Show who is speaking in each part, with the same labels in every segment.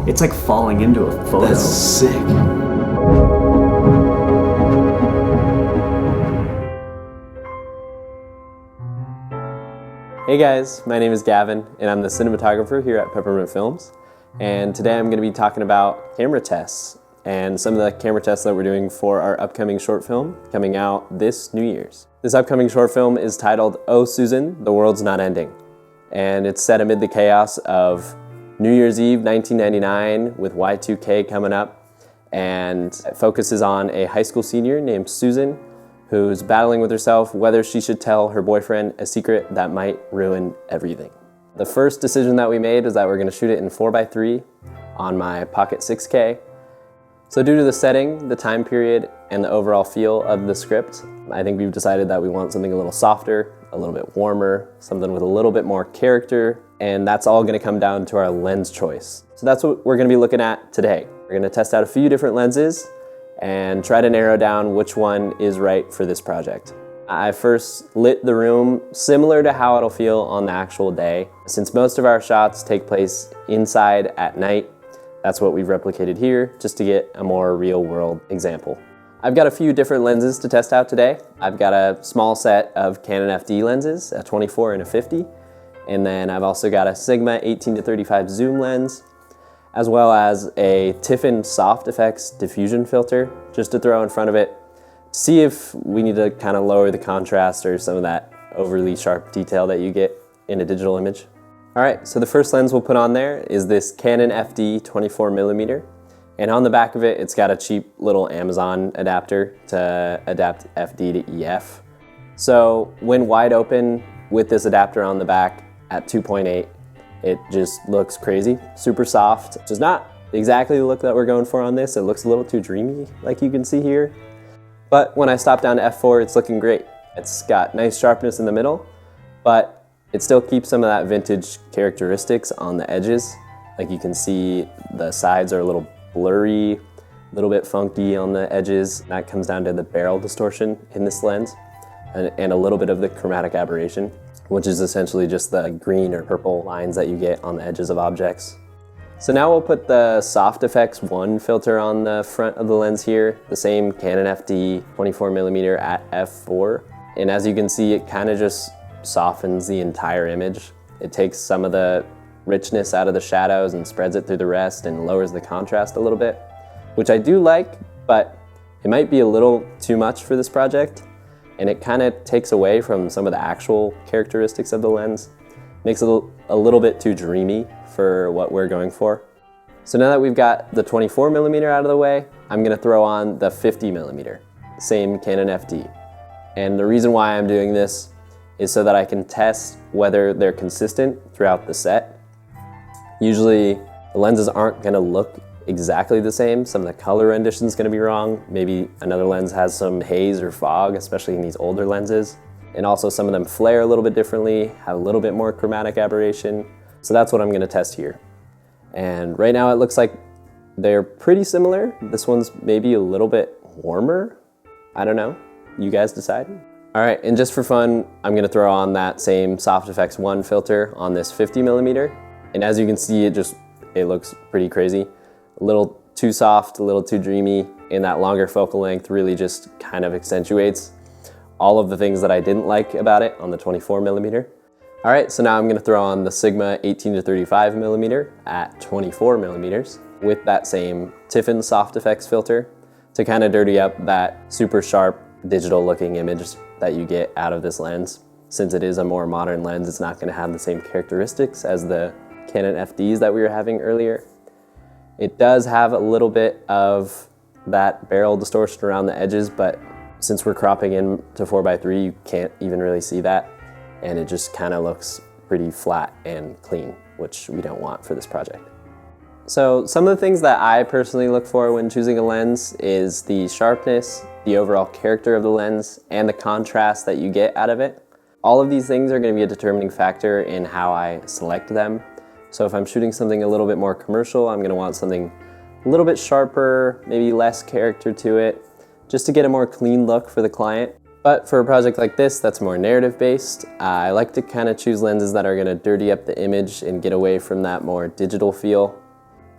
Speaker 1: It's like falling into a photo.
Speaker 2: That's sick.
Speaker 3: Hey guys, my name is Gavin and I'm the cinematographer here at Peppermint Films. And today I'm going to be talking about camera tests and some of the camera tests that we're doing for our upcoming short film coming out this New Year's. This upcoming short film is titled Oh Susan, the World's Not Ending. And it's set amid the chaos of New Year's Eve 1999 with Y2K coming up, and it focuses on a high school senior named Susan who's battling with herself whether she should tell her boyfriend a secret that might ruin everything. The first decision that we made is that we're going to shoot it in 4x3 on my Pocket 6K. So due to the setting, the time period, and the overall feel of the script, I think we've decided that we want something a little softer, a little bit warmer, something with a little bit more character, and that's all going to come down to our lens choice. So that's what we're going to be looking at today. We're going to test out a few different lenses and try to narrow down which one is right for this project. I first lit the room similar to how it'll feel on the actual day. Since most of our shots take place inside at night, that's what we've replicated here just to get a more real world example. I've got a few different lenses to test out today. I've got a small set of Canon FD lenses, a 24 and a 50, and then I've also got a Sigma 18-35 zoom lens, as well as a Tiffin Soft Effects diffusion filter, just to throw in front of it, see if we need to kind of lower the contrast or some of that overly sharp detail that you get in a digital image. All right, so the first lens we'll put on there is this Canon FD 24mm, and on the back of it, it's got a cheap little Amazon adapter to adapt FD to EF. So when wide open with this adapter on the back at 2.8, it just looks crazy, super soft, which is not exactly the look that we're going for on this. It looks a little too dreamy, like you can see here. But when I stop down to f4, it's looking great. It's got nice sharpness in the middle, but it still keeps some of that vintage characteristics on the edges. Like you can see the sides are a little blurry, a little bit funky on the edges. That comes down to the barrel distortion in this lens and a little bit of the chromatic aberration, which is essentially just the green or purple lines that you get on the edges of objects. So now we'll put the Soft Effects 1 filter on the front of the lens here, the same Canon FD 24mm at f4. And as you can see, it kind of just softens the entire image. It takes some of the richness out of the shadows and spreads it through the rest and lowers the contrast a little bit, which I do like, but it might be a little too much for this project. And it kind of takes away from some of the actual characteristics of the lens. Makes it a little bit too dreamy for what we're going for. So now that we've got the 24mm out of the way, I'm gonna throw on the 50mm, same Canon FD. And the reason why I'm doing this is so that I can test whether they're consistent throughout the set. Usually the lenses aren't gonna look exactly the same. Some of the color rendition is going to be wrong. Maybe another lens has some haze or fog, especially in these older lenses. And also some of them flare a little bit differently, have a little bit more chromatic aberration. So that's what I'm going to test here. And right now it looks like they're pretty similar. This one's maybe a little bit warmer. I don't know. You guys decide. All right, and just for fun, I'm going to throw on that same Soft Effects 1 filter on this 50mm. And as you can see, it looks pretty crazy. A little too soft, a little too dreamy, and that longer focal length really just kind of accentuates all of the things that I didn't like about it on the 24mm. All right, so now I'm gonna throw on the Sigma 18-35mm at 24mm with that same Tiffin Soft Effects filter to kind of dirty up that super sharp digital looking image that you get out of this lens. Since it is a more modern lens, it's not gonna have the same characteristics as the Canon FDs that we were having earlier. It does have a little bit of that barrel distortion around the edges, but since we're cropping in to 4x3, you can't even really see that. And it just kind of looks pretty flat and clean, which we don't want for this project. So some of the things that I personally look for when choosing a lens is the sharpness, the overall character of the lens, and the contrast that you get out of it. All of these things are going to be a determining factor in how I select them. So if I'm shooting something a little bit more commercial, I'm gonna want something a little bit sharper, maybe less character to it, just to get a more clean look for the client. But for a project like this that's more narrative based, I like to kind of choose lenses that are gonna dirty up the image and get away from that more digital feel.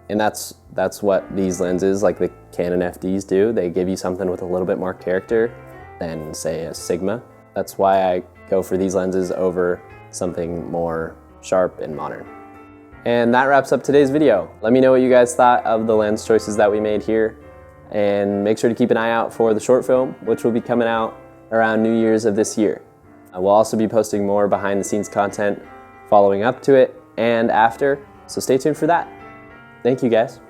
Speaker 3: And that's what these lenses, like the Canon FDs, do. They give you something with a little bit more character than, say, a Sigma. That's why I go for these lenses over something more sharp and modern. And that wraps up today's video. Let me know what you guys thought of the lens choices that we made here, and make sure to keep an eye out for the short film, which will be coming out around New Year's of this year. We'll also be posting more behind the scenes content following up to it and after, so stay tuned for that. Thank you guys.